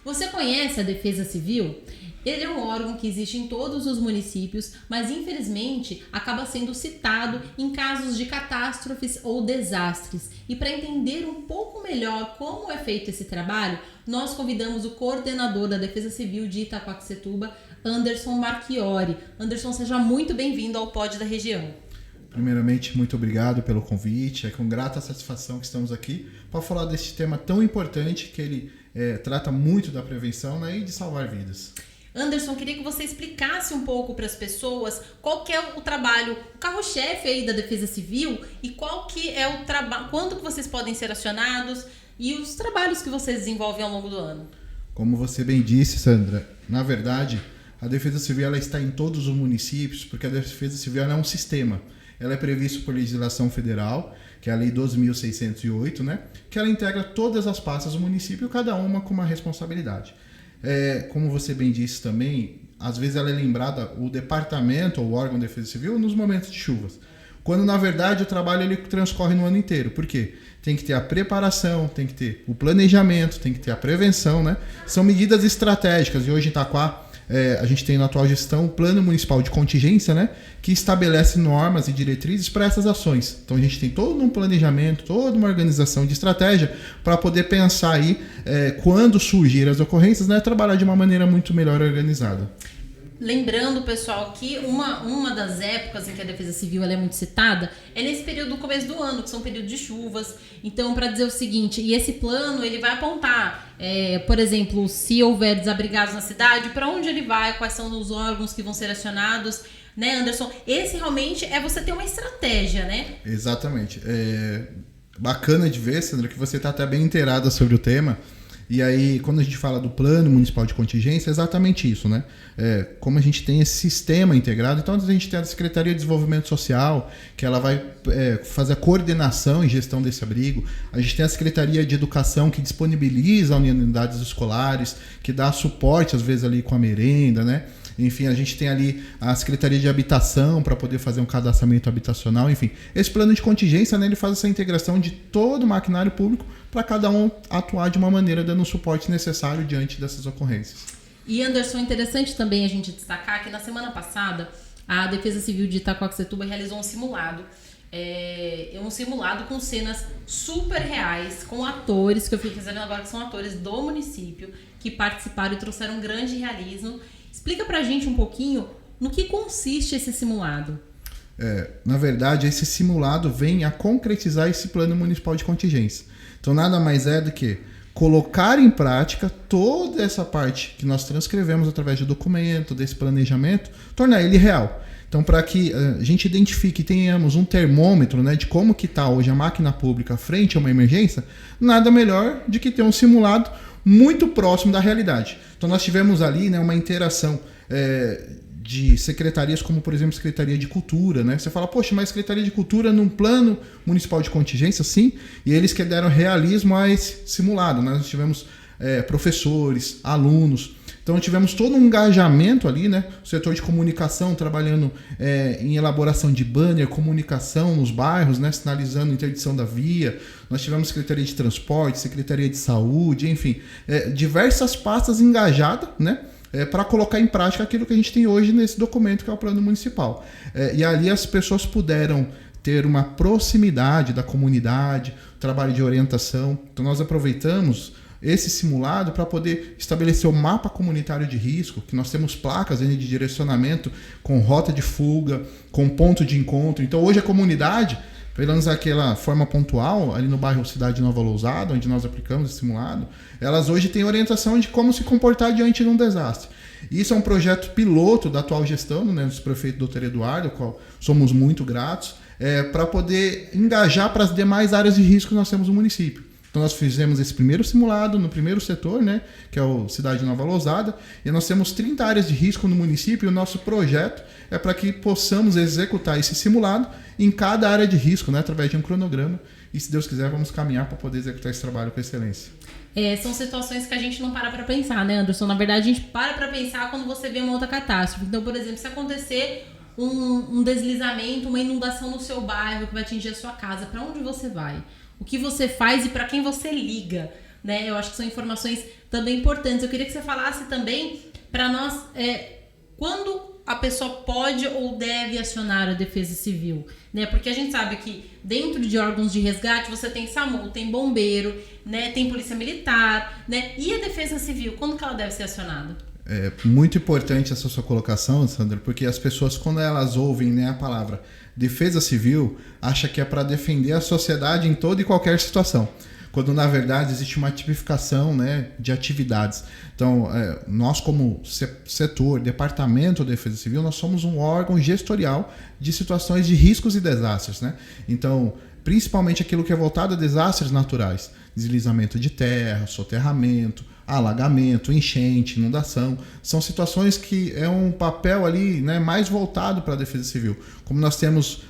Você conhece a Defesa Civil? Ele é um órgão que existe em todos os municípios, mas infelizmente acaba sendo citado em casos de catástrofes ou desastres. E para entender um pouco melhor como é feito esse trabalho, nós convidamos o coordenador da Defesa Civil de Itaquaquecetuba, Anderson Marchiori. Anderson, seja muito bem-vindo ao Pod da Região. Primeiramente, muito obrigado pelo convite. É com grata satisfação que estamos aqui para falar desse tema tão importante que ele trata muito da prevenção, né, e de salvar vidas. Anderson, queria que você explicasse um pouco para as pessoas qual que é o trabalho, o carro-chefe aí da Defesa Civil e qual que é o trabalho, quando que vocês podem ser acionados e os trabalhos que vocês desenvolvem ao longo do ano. Como você bem disse, Sandra, na verdade, a Defesa Civil ela está em todos os municípios porque a Defesa Civil ela é um sistema. Ela é prevista por legislação federal, que é a Lei 12.608, né? Que ela integra todas as pastas do município, cada uma com uma responsabilidade. Como você bem disse também, às vezes ela é lembrada, o departamento ou o órgão de defesa civil, nos momentos de chuvas. Quando, na verdade, o trabalho ele transcorre no ano inteiro. Por quê? Tem que ter a preparação, tem que ter o planejamento, tem que ter a prevenção, né? São medidas estratégicas. E hoje em Itaquá, a gente tem na atual gestão o Plano Municipal de Contingência, né, que estabelece normas e diretrizes para essas ações. Então a gente tem todo um planejamento, toda uma organização de estratégia para poder pensar aí, quando surgir as ocorrências, né, trabalhar de uma maneira muito melhor organizada. Lembrando, pessoal, que uma das épocas em que a Defesa Civil ela é muito citada é nesse período do começo do ano, que são períodos de chuvas. Então, para dizer o seguinte, e esse plano ele vai apontar, por exemplo, se houver desabrigados na cidade, para onde ele vai, quais são os órgãos que vão ser acionados, né, Anderson? Esse realmente é você ter uma estratégia, né? Exatamente. Bacana de ver, Sandra, que você está até bem inteirada sobre o tema. E aí, quando a gente fala do Plano Municipal de Contingência, é exatamente isso, né? Como a gente tem esse sistema integrado, então a gente tem a Secretaria de Desenvolvimento Social, que ela vai fazer a coordenação e gestão desse abrigo. A gente tem a Secretaria de Educação, que disponibiliza unidades escolares, que dá suporte, às vezes, ali com a merenda, né? Enfim, a gente tem ali a Secretaria de Habitação para poder fazer um cadastramento habitacional. Enfim, esse plano de contingência, né, ele faz essa integração de todo o maquinário público para cada um atuar de uma maneira dando o suporte necessário diante dessas ocorrências. E, Anderson, interessante também a gente destacar que na semana passada a Defesa Civil de Itaquaquecetuba realizou um simulado. Um simulado com cenas super reais, com atores, que eu fiquei sabendo agora que são atores do município, que participaram e trouxeram um grande realismo. Explica pra gente um pouquinho no que consiste esse simulado. Na verdade, esse simulado vem a concretizar esse plano municipal de contingência. Então, nada mais é do que colocar em prática toda essa parte que nós transcrevemos através de documento, desse planejamento, tornar ele real. Então, para que a gente identifique e tenhamos um termômetro, né, de como que está hoje a máquina pública frente a uma emergência, nada melhor do que ter um simulado muito próximo da realidade. Então, nós tivemos ali, né, uma interação de secretarias como, por exemplo, Secretaria de Cultura, né? Você fala, poxa, mas Secretaria de Cultura num plano municipal de contingência, sim, e eles que deram realismo a esse simulado, né? Nós tivemos professores, alunos, então tivemos todo um engajamento ali, né? O setor de comunicação trabalhando em elaboração de banner, comunicação nos bairros, né? Sinalizando interdição da via. Nós tivemos Secretaria de Transporte, Secretaria de Saúde, enfim, diversas pastas engajadas, né? Para colocar em prática aquilo que a gente tem hoje nesse documento que é o Plano Municipal. E ali as pessoas puderam ter uma proximidade da comunidade, trabalho de orientação. Então nós aproveitamos esse simulado para poder estabelecer o mapa comunitário de risco, que nós temos placas de direcionamento com rota de fuga, com ponto de encontro. Então hoje a comunidade, pelo menos aquela forma pontual, ali no bairro Cidade Nova Lousada, onde nós aplicamos esse simulado, elas hoje têm orientação de como se comportar diante de um desastre. Isso é um projeto piloto da atual gestão, né, do prefeito Dr. Eduardo, ao qual somos muito gratos, para poder engajar para as demais áreas de risco que nós temos no município. Então nós fizemos esse primeiro simulado no primeiro setor, né, que é o Cidade Nova Lousada, e nós temos 30 áreas de risco no município, e o nosso projeto é para que possamos executar esse simulado em cada área de risco, né, através de um cronograma, e se Deus quiser vamos caminhar para poder executar esse trabalho com excelência. São situações que a gente não para pensar, né, Anderson? Na verdade, a gente para pensar quando você vê uma outra catástrofe. Então, por exemplo, se acontecer um deslizamento, uma inundação no seu bairro que vai atingir a sua casa, para onde você vai? O que você faz e para quem você liga? né? Eu acho que são informações também importantes. Eu queria que você falasse também para nós quando a pessoa pode ou deve acionar a Defesa Civil, né? Porque a gente sabe que dentro de órgãos de resgate você tem SAMU, tem bombeiro, né? Tem polícia militar, né? E a Defesa Civil, quando que ela deve ser acionada? É muito importante essa sua colocação, Sandra, porque as pessoas, quando elas ouvem, né, a palavra Defesa Civil, acham que é para defender a sociedade em toda e qualquer situação, quando na verdade existe uma tipificação, né, de atividades. Então, nós como setor, departamento de Defesa Civil, nós somos um órgão gestorial de situações de riscos e desastres, né? Então, principalmente aquilo que é voltado a desastres naturais, deslizamento de terra, soterramento, alagamento, enchente, inundação, são situações que é um papel ali, né, mais voltado para a Defesa Civil. Como nós temos,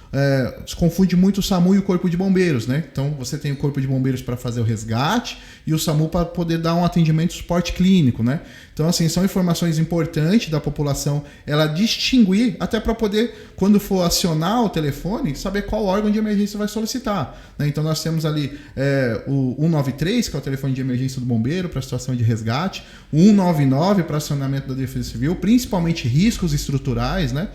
se confunde muito o SAMU e o Corpo de Bombeiros, né? Então você tem o Corpo de Bombeiros para fazer o resgate e o SAMU para poder dar um atendimento de suporte clínico, né? Então, assim, são informações importantes da população ela distinguir, até para poder, quando for acionar o telefone, saber qual órgão de emergência vai solicitar, né? Então nós temos ali o 193, que é o telefone de emergência do bombeiro para situação de resgate, o 199 para acionamento da Defesa Civil, principalmente riscos estruturais, né?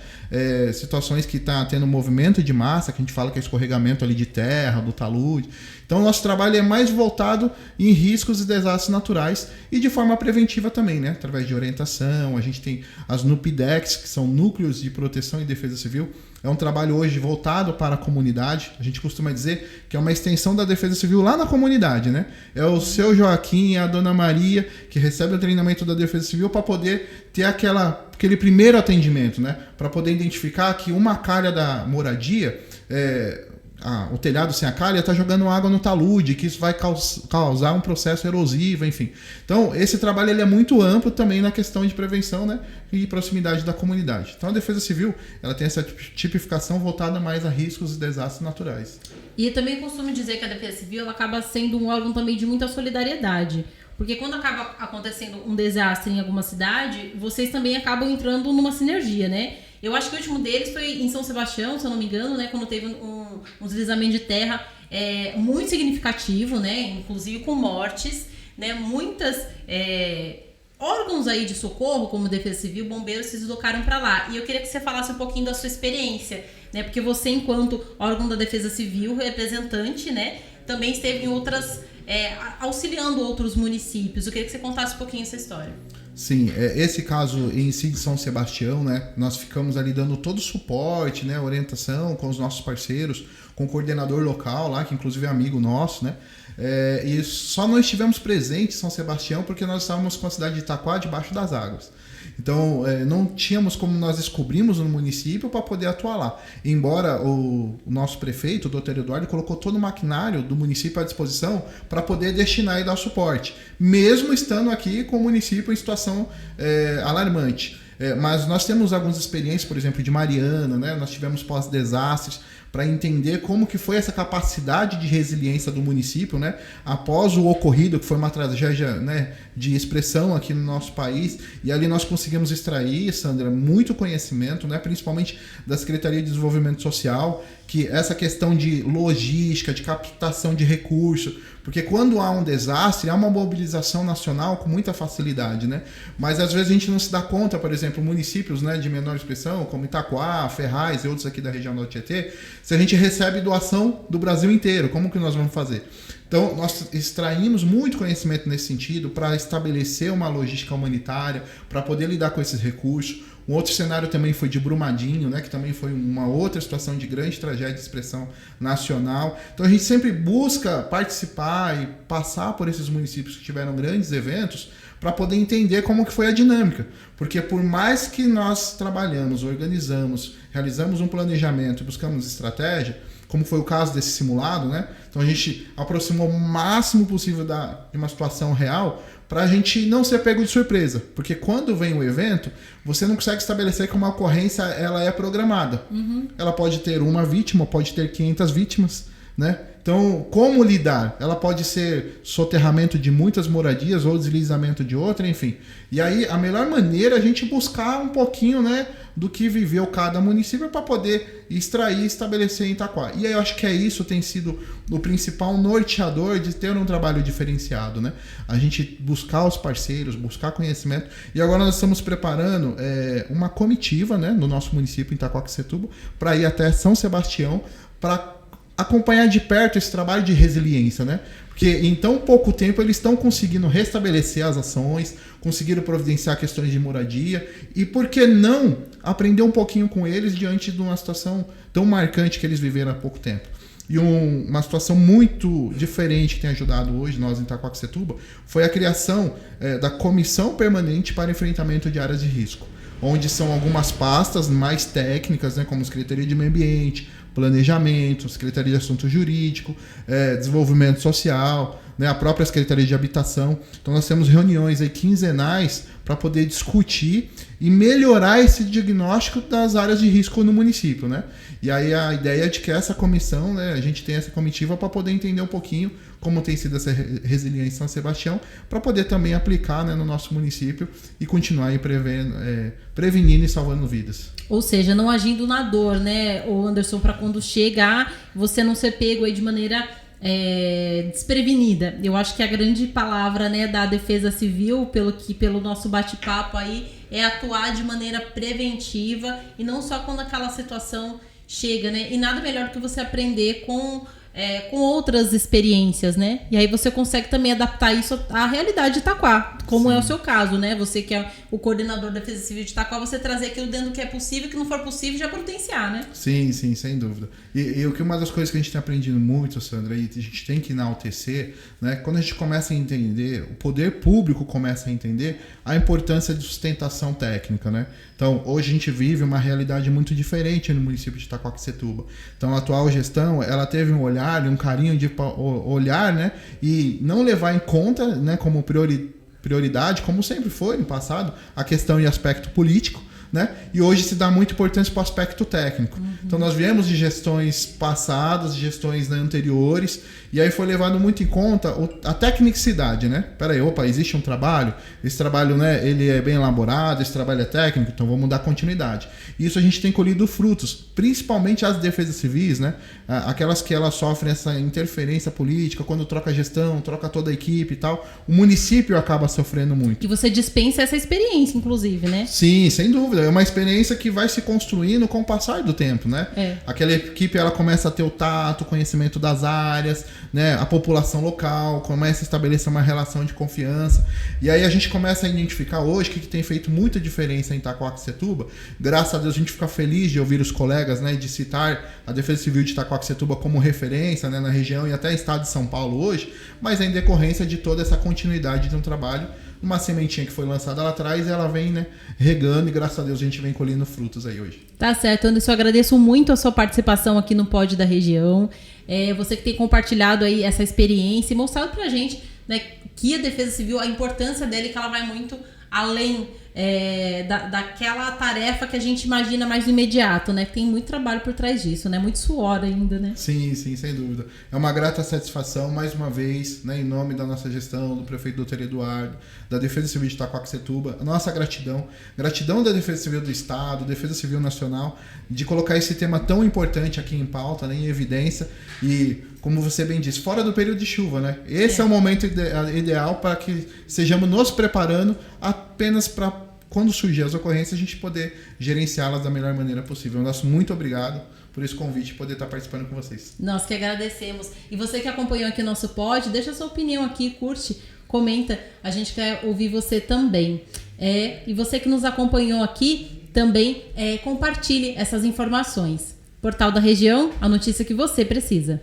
Situações que está tendo movimento de massa, que a gente fala que é escorregamento ali de terra, do talude. Então, o nosso trabalho é mais voltado em riscos e desastres naturais e de forma preventiva também, né? Através de orientação, a gente tem as NUPDECs, que são Núcleos de Proteção e Defesa Civil. É um trabalho hoje voltado para a comunidade. A gente costuma dizer que é uma extensão da Defesa Civil lá na comunidade, né? É o seu Joaquim e a dona Maria que recebem o treinamento da Defesa Civil para poder ter aquele primeiro atendimento, né? Para poder identificar que uma calha da moradia, o telhado sem a calha está jogando água no talude, que isso vai causar um processo erosivo, enfim. Então, esse trabalho ele é muito amplo também na questão de prevenção, né, e proximidade da comunidade. Então, a Defesa Civil ela tem essa tipificação voltada mais a riscos e desastres naturais. E eu também costumo dizer que a Defesa Civil ela acaba sendo um órgão também de muita solidariedade. Porque quando acaba acontecendo um desastre em alguma cidade, vocês também acabam entrando numa sinergia, né? Eu acho que o último deles foi em São Sebastião, se eu não me engano, né? Quando teve um deslizamento de terra muito significativo, né? Inclusive com mortes, né? Muitas órgãos aí de socorro, como Defesa Civil, bombeiros, se deslocaram para lá. E eu queria que você falasse um pouquinho da sua experiência, né? Porque você, enquanto órgão da Defesa Civil, representante, né? Também esteve em outras... auxiliando outros municípios. Eu queria que você contasse um pouquinho essa história. Sim, esse caso em si de São Sebastião, né, nós ficamos ali dando todo o suporte, né, orientação com os nossos parceiros, com o coordenador local lá, que inclusive é amigo nosso, né, e só não estivemos presentes em São Sebastião porque nós estávamos com a cidade de Itaquá debaixo das águas. Então, não tínhamos como nós descobrimos no município para poder atuar lá. Embora o nosso prefeito, o Dr. Eduardo, colocou todo o maquinário do município à disposição para poder destinar e dar suporte, mesmo estando aqui com o município em situação alarmante. Mas nós temos algumas experiências, por exemplo, de Mariana, né? Nós tivemos pós-desastres, para entender como que foi essa capacidade de resiliência do município, né, após o ocorrido, que foi uma tragédia, né, de expressão aqui no nosso país, e ali nós conseguimos extrair, Sandra, muito conhecimento, né, principalmente da Secretaria de Desenvolvimento Social, que essa questão de logística, de captação de recursos, porque quando há um desastre, há uma mobilização nacional com muita facilidade, né? Mas às vezes a gente não se dá conta, por exemplo, municípios, né, de menor expressão, como Itaquá, Ferraz e outros aqui da região do Tietê, se a gente recebe doação do Brasil inteiro, como que nós vamos fazer? Então, nós extraímos muito conhecimento nesse sentido para estabelecer uma logística humanitária, para poder lidar com esses recursos. Um outro cenário também foi de Brumadinho, né, que também foi uma outra situação de grande tragédia de expressão nacional. Então, a gente sempre busca participar e passar por esses municípios que tiveram grandes eventos para poder entender como que foi a dinâmica. Porque por mais que nós trabalhamos, organizamos, realizamos um planejamento e buscamos estratégia, como foi o caso desse simulado, né? Então a gente aproximou o máximo possível de uma situação real para a gente não ser pego de surpresa. Porque quando vem o evento, você não consegue estabelecer que uma ocorrência ela é programada. Uhum. Ela pode ter uma vítima, pode ter 500 vítimas, né? Então, como lidar? Ela pode ser soterramento de muitas moradias ou deslizamento de outra, enfim. E aí, a melhor maneira é a gente buscar um pouquinho, né, do que viveu cada município para poder extrair e estabelecer em Itaquá. E aí eu acho que isso tem sido o principal norteador de ter um trabalho diferenciado, né? A gente buscar os parceiros, buscar conhecimento. E agora nós estamos preparando uma comitiva, né, no nosso município, em Itaquaquecetuba, para ir até São Sebastião, para acompanhar de perto esse trabalho de resiliência, né? Porque em tão pouco tempo eles estão conseguindo restabelecer as ações, conseguiram providenciar questões de moradia e por que não aprender um pouquinho com eles diante de uma situação tão marcante que eles viveram há pouco tempo. E uma situação muito diferente que tem ajudado hoje nós em Itaquaquecetuba foi a criação da Comissão Permanente para Enfrentamento de Áreas de Risco, onde são algumas pastas mais técnicas, né, como Secretaria de Meio Ambiente, Planejamento, Secretaria de Assunto Jurídico, Desenvolvimento Social, né, a própria Secretaria de Habitação. Então nós temos reuniões aí quinzenais para poder discutir e melhorar esse diagnóstico das áreas de risco no município, né? E aí a ideia é de que essa comissão, né, a gente tem essa comitiva para poder entender um pouquinho como tem sido essa resiliência em São Sebastião, para poder também aplicar, né, no nosso município e continuar aí prevenindo e salvando vidas. Ou seja, não agindo na dor, né, o Anderson, para quando chegar, você não ser pego aí de maneira desprevenida. Eu acho que a grande palavra, né, da defesa civil, pelo nosso bate-papo aí, é atuar de maneira preventiva e não só quando aquela situação chega, né? E nada melhor do que você aprender com outras experiências, né? E aí você consegue também adaptar isso à realidade de Itaquá, como Sim. É o seu caso, né? Você que é o coordenador da Defesa Civil de Itaquá, você trazer aquilo dentro do que é possível, que não for possível, já potenciar, né? Sim, sem dúvida. E uma das coisas que a gente tem aprendido muito, Sandra, e a gente tem que enaltecer, né? Quando a gente começa a entender, o poder público começa a entender a importância de sustentação técnica, né? Então, hoje a gente vive uma realidade muito diferente no município de Itaquaquecetuba. Então, a atual gestão, ela teve um olhar, um carinho de olhar, né? E não levar em conta, né, como prioridade, como sempre foi no passado, a questão e aspecto político, né? E hoje se dá muita importância para o aspecto técnico. Uhum. Então nós viemos de gestões passadas, de gestões, né, anteriores, e aí foi levado muito em conta a tecnicidade, né? Peraí, existe um trabalho, esse trabalho, né, ele é bem elaborado, esse trabalho é técnico, então vamos dar continuidade. E isso a gente tem colhido frutos, principalmente as defesas civis, né? Aquelas que elas sofrem essa interferência política, quando troca a gestão, troca toda a equipe e tal, o município acaba sofrendo muito. E você dispensa essa experiência, inclusive, né? Sim, sem dúvida. É uma experiência que vai se construindo com o passar do tempo, né? Aquela equipe, ela começa a ter o tato, o conhecimento das áreas, né? A população local começa a estabelecer uma relação de confiança. E aí a gente começa a identificar hoje o que tem feito muita diferença em Itaquaquecetuba. Graças a Deus a gente fica feliz de ouvir os colegas, né, de citar a Defesa Civil de Itaquaquecetuba como referência, né, na região e até estado de São Paulo hoje, mas é em decorrência de toda essa continuidade de um trabalho, uma sementinha que foi lançada lá atrás, ela vem, né, regando e graças a Deus a gente vem colhendo frutos aí hoje. Tá certo, Anderson, eu agradeço muito a sua participação aqui no Pod da Região, você que tem compartilhado aí essa experiência e mostrado pra gente, né, que a Defesa Civil, a importância dela, que ela vai muito além daquela tarefa que a gente imagina mais no imediato, né? Tem muito trabalho por trás disso, né? Muito suor ainda, né? Sim, sem dúvida. É uma grata satisfação, mais uma vez, né, em nome da nossa gestão, do prefeito Dr. Eduardo, da Defesa Civil de Itaquaquecetuba, a nossa gratidão da Defesa Civil do Estado, Defesa Civil Nacional, de colocar esse tema tão importante aqui em pauta, né, em evidência, e como você bem disse, fora do período de chuva, né? Esse é o momento ideal para que estejamos nos preparando apenas para, quando surgir as ocorrências, a gente poder gerenciá-las da melhor maneira possível. Nosso muito obrigado por esse convite e poder estar participando com vocês. Nós que agradecemos. E você que acompanhou aqui o nosso pod, deixa a sua opinião aqui, curte, comenta. A gente quer ouvir você também. E você que nos acompanhou aqui, também compartilhe essas informações. Portal da Região, a notícia que você precisa.